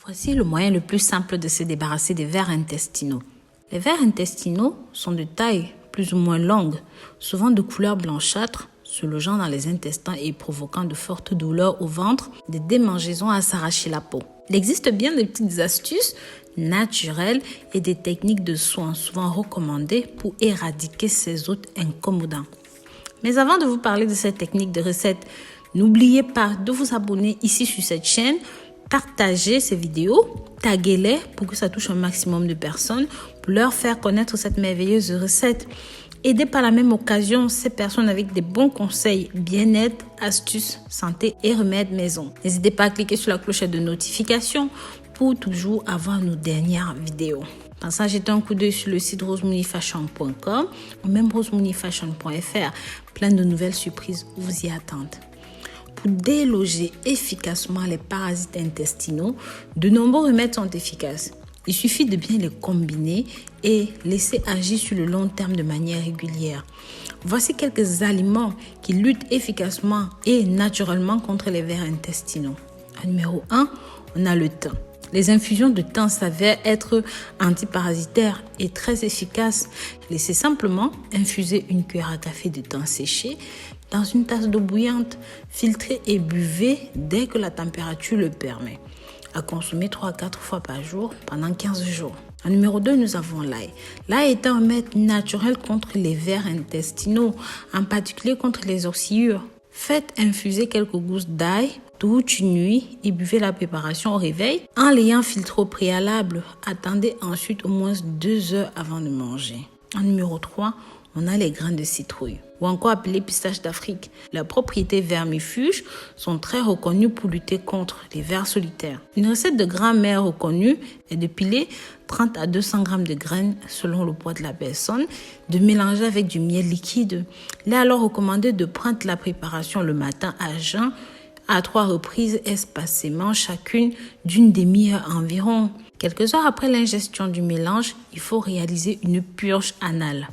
Voici le moyen le plus simple de se débarrasser des vers intestinaux. Les vers intestinaux sont de taille plus ou moins longue, souvent de couleur blanchâtre, se logeant dans les intestins et provoquant de fortes douleurs au ventre, des démangeaisons à s'arracher la peau. Il existe bien des petites astuces naturelles et des techniques de soins souvent recommandées pour éradiquer ces hôtes incommodants. Mais avant de vous parler de cette technique de recette, n'oubliez pas de vous abonner ici sur cette chaîne, partager ces vidéos, taguez-les pour que ça touche un maximum de personnes, pour leur faire connaître cette merveilleuse recette. Aidez par la même occasion ces personnes avec des bons conseils, bien-être, astuces, santé et remèdes maison. N'hésitez pas à cliquer sur la clochette de notification pour toujours avoir nos dernières vidéos. Pensez à jeter un coup d'œil sur le site rosemoneyfashion.com ou même rosemoneyfashion.fr. Plein de nouvelles surprises vous y attendent. Pour déloger efficacement les parasites intestinaux, de nombreux remèdes sont efficaces. Il suffit de bien les combiner et laisser agir sur le long terme de manière régulière. Voici quelques aliments qui luttent efficacement et naturellement contre les vers intestinaux. Numéro 1, on a le thym. Les infusions de thym s'avèrent être antiparasitaires et très efficaces. Laissez simplement infuser une cuillère à café de thym séché dans une tasse d'eau bouillante, filtrez et buvez dès que la température le permet. À consommer 3 à 4 fois par jour pendant 15 jours. En numéro 2, nous avons l'ail. L'ail est un remède naturel contre les vers intestinaux, en particulier contre les ossuaires. Faites infuser quelques gousses d'ail toute une nuit et buvez la préparation au réveil. En l'ayant filtré au préalable, attendez ensuite au moins 2 heures avant de manger. En numéro 3, on a les grains de citrouille, ou encore appelés pistaches d'Afrique. Leurs propriétés vermifuges sont très reconnues pour lutter contre les vers solitaires. Une recette de grand-mère reconnue est de piler 30 à 200 g de graines selon le poids de la personne, de mélanger avec du miel liquide. Il est alors recommandé de prendre la préparation le matin à jeun, à 3 reprises espacément, chacune d'une demi-heure environ. Quelques heures après l'ingestion du mélange, il faut réaliser une purge anale.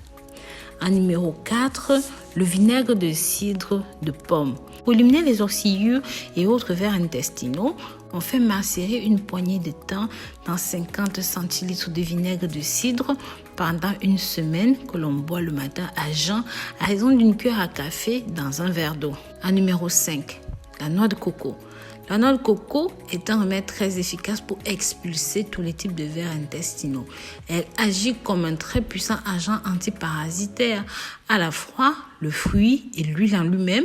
En numéro 4, le vinaigre de cidre de pomme. Pour éliminer les ossuaires et autres vers intestinaux, on fait macérer une poignée de thym dans 50 centilitres de vinaigre de cidre pendant une semaine que l'on boit le matin à jeun à raison d'une cuillère à café dans un verre d'eau. En numéro 5, la noix de coco. La noix de coco est un remède très efficace pour expulser tous les types de vers intestinaux. Elle agit comme un très puissant agent antiparasitaire. À la fois, le fruit et l'huile en lui-même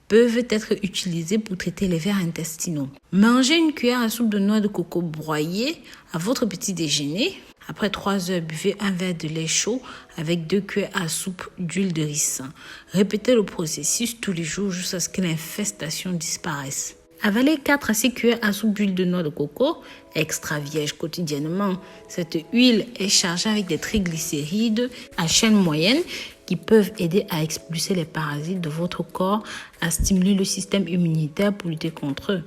peuvent être utilisés pour traiter les vers intestinaux. Mangez une cuillère à soupe de noix de coco broyée à votre petit déjeuner. Après 3 heures, buvez un verre de lait chaud avec 2 cuillères à soupe d'huile de ricin. Répétez le processus tous les jours jusqu'à ce que l'infestation disparaisse. Avalez 4 à 6 cuillères à soupe d'huile de noix de coco extra vierge quotidiennement. Cette huile est chargée avec des triglycérides à chaîne moyenne qui peuvent aider à expulser les parasites de votre corps, à stimuler le système immunitaire pour lutter contre eux.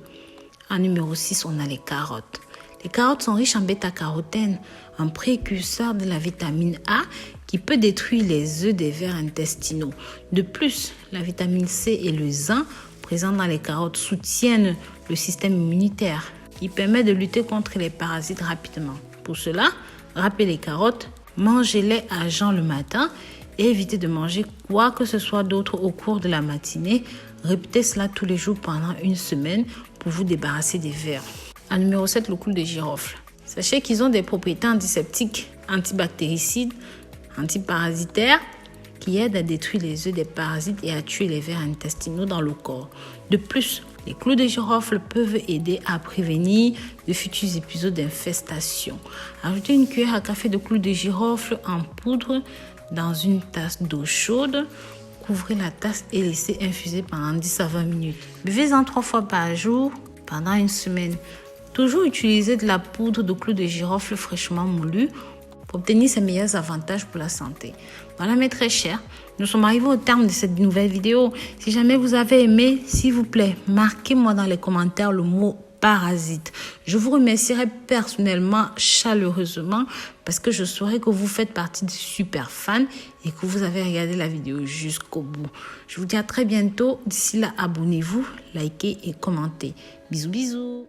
En numéro 6, on a les carottes. Les carottes sont riches en bêta-carotène, un précurseur de la vitamine A qui peut détruire les œufs des vers intestinaux. De plus, la vitamine C et le zinc présents dans les carottes soutiennent le système immunitaire qui permet de lutter contre les parasites rapidement. Pour cela, râpez les carottes, mangez-les à jeun le matin et évitez de manger quoi que ce soit d'autre au cours de la matinée. Répétez cela tous les jours pendant une semaine pour vous débarrasser des vers. En numéro 7, le clou de girofle. Sachez qu'ils ont des propriétés antiseptiques, antibactéricides, antiparasitaires qui aident à détruire les œufs des parasites et à tuer les vers intestinaux dans le corps. De plus, les clous de girofle peuvent aider à prévenir de futurs épisodes d'infestation. Ajoutez une cuillère à café de clous de girofle en poudre dans une tasse d'eau chaude. Couvrez la tasse et laissez infuser pendant 10 à 20 minutes. Buvez-en 3 fois par jour pendant une semaine. Toujours utiliser de la poudre de clous de girofle fraîchement moulue pour obtenir ces meilleurs avantages pour la santé. Voilà mes très chers, nous sommes arrivés au terme de cette nouvelle vidéo. Si jamais vous avez aimé, s'il vous plaît, marquez-moi dans les commentaires le mot parasite. Je vous remercierai personnellement, chaleureusement, parce que je saurai que vous faites partie des super fans et que vous avez regardé la vidéo jusqu'au bout. Je vous dis à très bientôt. D'ici là, abonnez-vous, likez et commentez. Bisous, bisous.